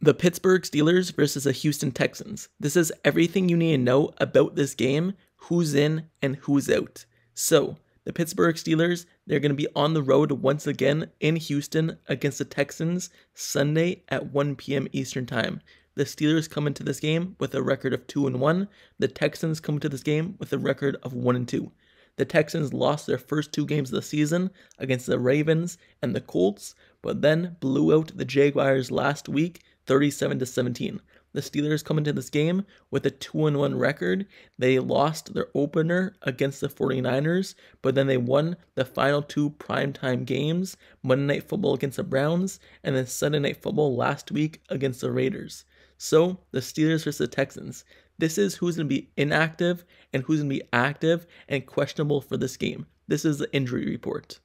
The Pittsburgh Steelers versus the Houston Texans. This is everything you need to know about this game, who's in and who's out. So, the Pittsburgh Steelers, they're going to be on the road once again in Houston against the Texans Sunday at 1 p.m. Eastern Time. The Steelers come into this game with a record of 2-1. The Texans come into this game with a record of 1-2. The Texans lost their first two games of the season against the Ravens and the Colts, but then blew out the Jaguars last week 37-17. The Steelers come into this game with a 2-1 record. They lost their opener against the 49ers, but then they won the final two primetime games, Monday Night Football against the Browns, and then Sunday Night Football last week against the Raiders. So, the Steelers versus the Texans. This is who's going to be inactive and who's going to be active and questionable for this game. This is the injury report.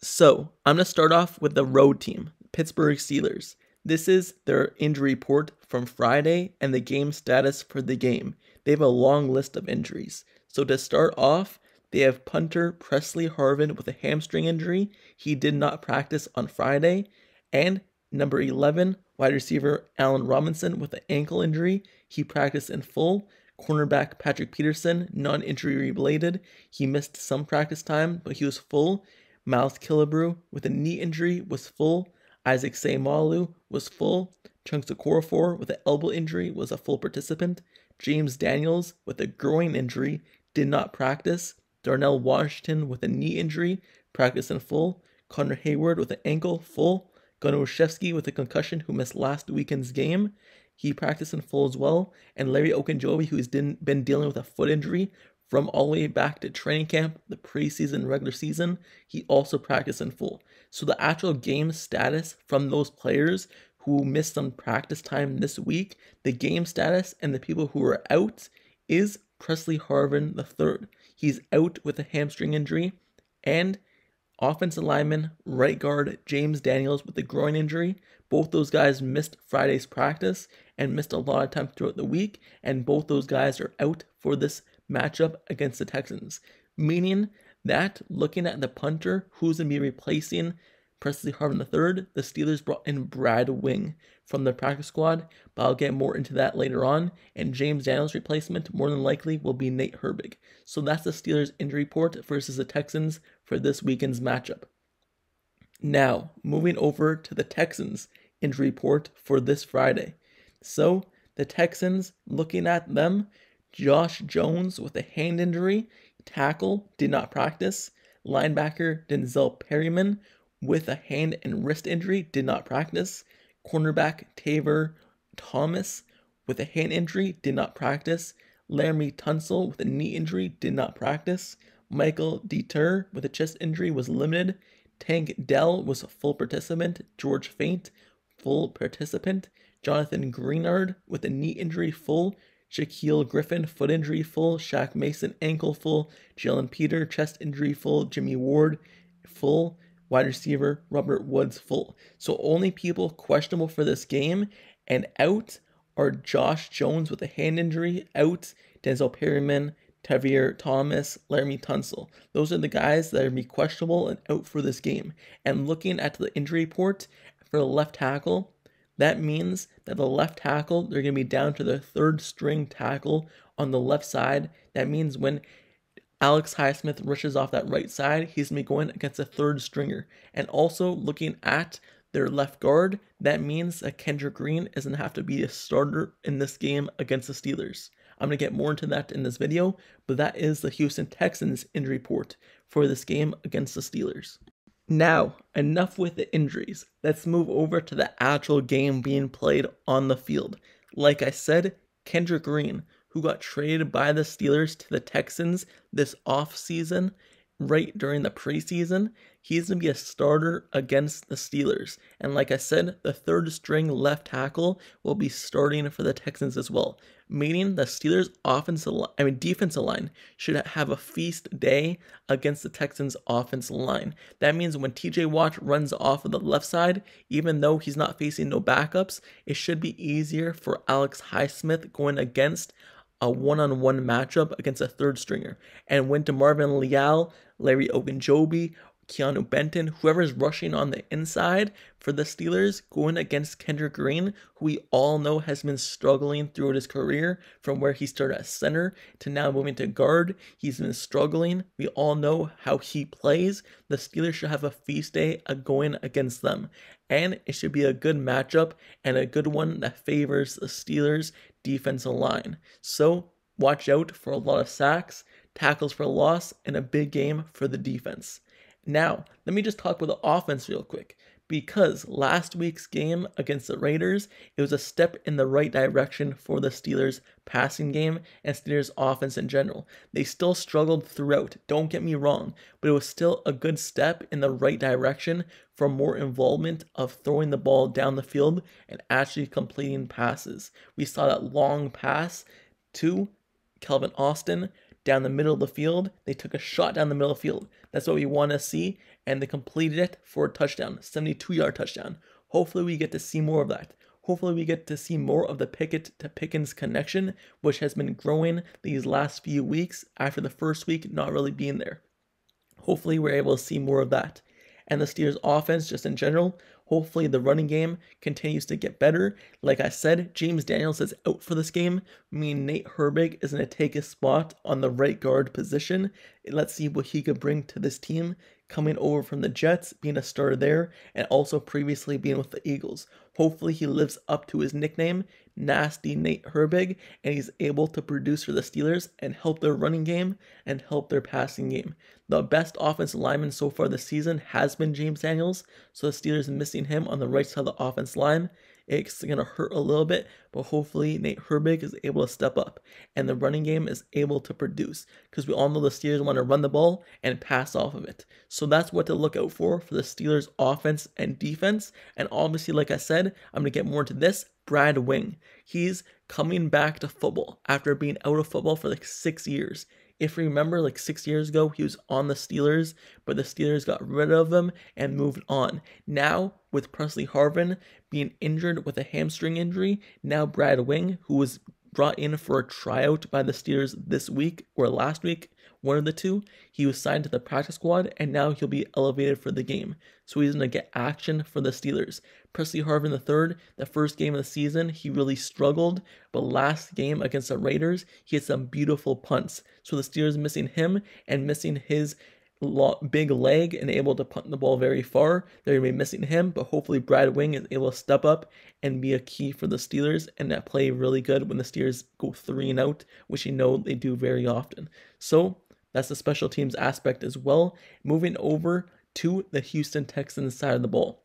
So, I'm going to start off with the road team, Pittsburgh Steelers. This is their injury report from Friday and the game status for the game. They have a long list of injuries. So to start off, they have punter Presley Harvin with a hamstring injury. He did not practice on Friday. And number 11, wide receiver Allen Robinson with an ankle injury. He practiced in full. Cornerback Patrick Peterson, non-injury related. He missed some practice time, but he was full. Miles Kilabrew with a knee injury was full. Isaac Seumalo was full. Chunks Okorafor with an elbow injury was a full participant. James Daniels with a groin injury did not practice. Darnell Washington with a knee injury practiced in full. Connor Heyward with an ankle full. Gunnar Olszewski with a concussion who missed last weekend's game. He practiced in full as well. And Larry Ogunjobi, who's been dealing with a foot injury from all the way back to training camp, the preseason, regular season, he also practiced in full. So the actual game status from those players who missed some practice time this week, the game status and the people who are out is Presley Harvin III. He's out with a hamstring injury, and offensive lineman, right guard James Daniels with a groin injury. Both those guys missed Friday's practice and missed a lot of time throughout the week, and both those guys are out for this matchup against the Texans. Meaning that looking at the punter who's going to be replacing Presley Harvin III, the Steelers brought in Brad Wing from the practice squad, but I'll get more into that later on. And James Daniels' replacement more than likely will be Nate Herbig. So that's the Steelers injury report versus the Texans for this weekend's matchup. Now, moving over to the Texans injury report for this Friday. So, the Texans, looking at them, Josh Jones with a hand injury, tackle, did not practice. Linebacker Denzel Perryman with a hand and wrist injury, did not practice. Cornerback Tavor Thomas with a hand injury, did not practice. Laramie Tunsil with a knee injury, did not practice. Michael Deter with a chest injury was limited. Tank Dell was a full participant. George Faint, full participant. Jonathan Greenard with a knee injury, full. Shaquille Griffin, foot injury, full. Shaq Mason, ankle, full. Jalen Peter, chest injury, full. Jimmy Ward, full. Wide receiver Robert Woods, full. So only people questionable for this game and out are Josh Jones with a hand injury, out. Denzel Perryman, Tavir Thomas, Laramie Tunsil. Those are the guys that are be questionable and out for this game. And looking at the injury report for the left tackle, that means that the left tackle, they're going to be down to their third string tackle on the left side. That means when Alex Highsmith rushes off that right side, he's going to be going against a third stringer. And also looking at their left guard, that means that Kendrick Green is going to have to be a starter in this game against the Steelers. I'm going to get more into that in this video, but that is the Houston Texans injury report for this game against the Steelers. Now, enough with the injuries. Let's move over to the actual game being played on the field. Like I said, Kendrick Green, who got traded by the Steelers to the Texans this offseason, right during the preseason, he's going to be a starter against the Steelers. And like I said, the third string left tackle will be starting for the Texans as well. Meaning the Steelers defensive line should have a feast day against the Texans offensive line. That means when TJ Watt runs off of the left side, even though he's not facing no backups, it should be easier for Alex Highsmith going against a one-on-one matchup against a third stringer. And when DeMarvin Leal, Larry Ogunjobi, Keanu Benton, whoever's rushing on the inside for the Steelers, going against Kendrick Green, who we all know has been struggling throughout his career from where he started at center to now moving to guard. He's been struggling. We all know how he plays. The Steelers should have a feast day going against them. And it should be a good matchup and a good one that favors the Steelers' defensive line. So watch out for a lot of sacks, tackles for loss, and a big game for the defense. Now, let me just talk about the offense real quick, because last week's game against the Raiders, it was a step in the right direction for the Steelers passing game and Steelers offense in general. They still struggled throughout, don't get me wrong, but it was still a good step in the right direction for more involvement of throwing the ball down the field and actually completing passes. We saw that long pass to Calvin Austin down the middle of the field. They took a shot down the middle of the field. That's what we want to see, and they completed it for a touchdown, 72-yard touchdown. Hopefully we get to see more of that. Hopefully we get to see more of the Pickett to Pickens connection, which has been growing these last few weeks after the first week not really being there. Hopefully we're able to see more of that. And the Steelers offense just in general, hopefully the running game continues to get better. Like I said, James Daniels is out for this game, meaning Nate Herbig is going to take his spot on the right guard position. Let's see what he could bring to this team, coming over from the Jets, being a starter there, and also previously being with the Eagles. Hopefully he lives up to his nickname, Nasty Nate Herbig, and he's able to produce for the Steelers and help their running game and help their passing game. The best offensive lineman so far this season has been James Daniels, so the Steelers missing him on the right side of the offense line. It's going to hurt a little bit, but hopefully Nate Herbig is able to step up and the running game is able to produce, because we all know the Steelers want to run the ball and pass off of it. So that's what to look out for the Steelers offense and defense. And obviously, like I said, I'm going to get more into this. Brad Wing, he's coming back to football after being out of football for like 6 years. If you remember, like 6 years ago, he was on the Steelers, but the Steelers got rid of him and moved on. Now, with Presley Harvin being injured with a hamstring injury, now Brad Wing, who was brought in for a tryout by the Steelers this week or last week, one of the two, he was signed to the practice squad, and now he'll be elevated for the game. So he's going to get action for the Steelers. Presley Harvin III, the first game of the season, he really struggled, but last game against the Raiders, he had some beautiful punts. So the Steelers missing him and missing his big leg and able to punt the ball very far. They're going to be missing him, but hopefully Brad Wing is able to step up and be a key for the Steelers and that play really good when the Steelers go 3 and out, which you know they do very often. So that's the special teams aspect as well. Moving over to the Houston Texans side of the ball.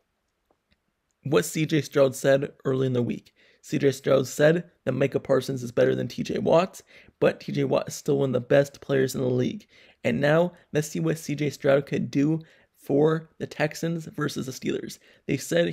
What CJ Stroud said early in the week. CJ Stroud said that Micah Parsons is better than TJ Watt, but TJ Watt is still one of the best players in the league. And now let's see what CJ Stroud could do for the Texans versus the Steelers.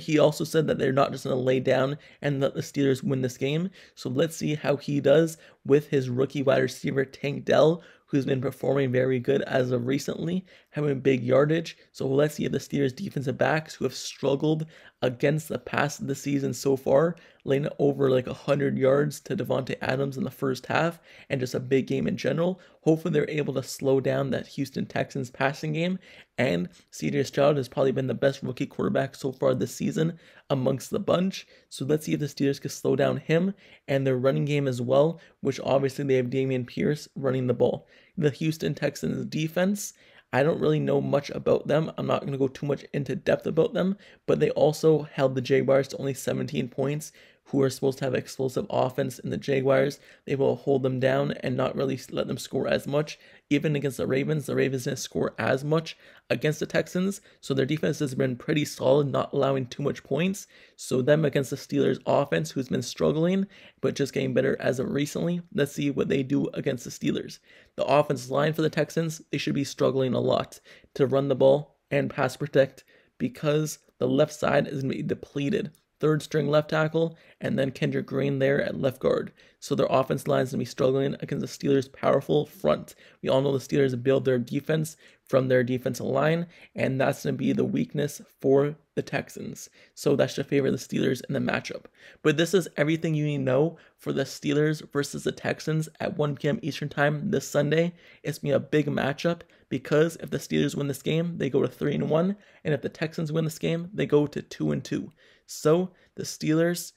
He also said that they're not just going to lay down and let the Steelers win this game. So let's see how he does with his rookie wide receiver Tank Dell, who's been performing very good as of recently, having big yardage. So let's see if the Steelers defensive backs, who have struggled against the pass of the season so far, laying over like 100 yards to Devontae Adams in the first half, and just a big game in general. Hopefully they're able to slow down that Houston Texans passing game, and CJ Stroud has probably been the best rookie quarterback so far this season amongst the bunch. So let's see if the Steelers can slow down him and their running game as well, which obviously they have Dameon Pierce running the ball. The Houston Texans defense, I don't really know much about them. I'm not going to go too much into depth about them, but they also held the Jaguars to only 17 points, who are supposed to have explosive offense in the Jaguars. They will hold them down and not really let them score as much. Even against the Ravens didn't score as much against the Texans, so their defense has been pretty solid, not allowing too much points. So them against the Steelers offense, who's been struggling, but just getting better as of recently. Let's see what they do against the Steelers. The offensive line for the Texans, they should be struggling a lot to run the ball and pass protect, because the left side is going to be depleted. Third string left tackle, and then Kendrick Green there at left guard. So their offense line is going to be struggling against the Steelers' powerful front. We all know the Steelers build their defense from their defensive line, and that's going to be the weakness for the Texans. So that should favor the Steelers in the matchup. But this is everything you need to know for the Steelers versus the Texans at 1 p.m. Eastern Time this Sunday. It's going to be a big matchup because if the Steelers win this game, they go to 3-1, and if the Texans win this game, they go to 2-2. So the Steelers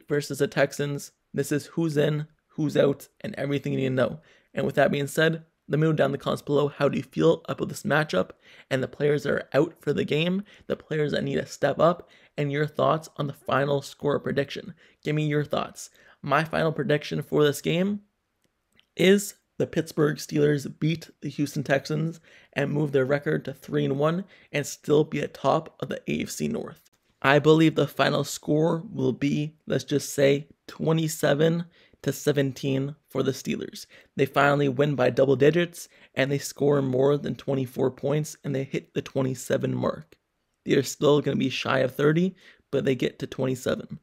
versus the Texans, this is who's in, who's out, and everything you need to know. And with that being said, let me know down in the comments below, how do you feel about this matchup and the players that are out for the game, the players that need to step up, and your thoughts on the final score prediction. Give me your thoughts. My final prediction for this game is the Pittsburgh Steelers beat the Houston Texans and move their record to 3-1 and still be at top of the AFC North. I believe the final score will be, let's just say, 27-17 for the Steelers. They finally win by double digits, and they score more than 24 points, and they hit the 27 mark. They are still going to be shy of 30, but they get to 27.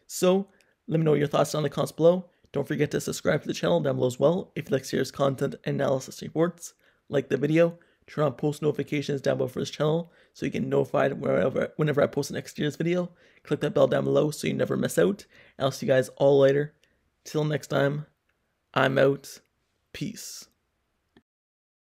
So, let me know your thoughts down in the comments below. Don't forget to subscribe to the channel down below as well if you like serious content and analysis reports. Like the video, turn on post notifications down below for this channel so you get notified whenever I post the next year's video. Click that bell down below so you never miss out. And I'll see you guys all later. Till next time, I'm out. Peace.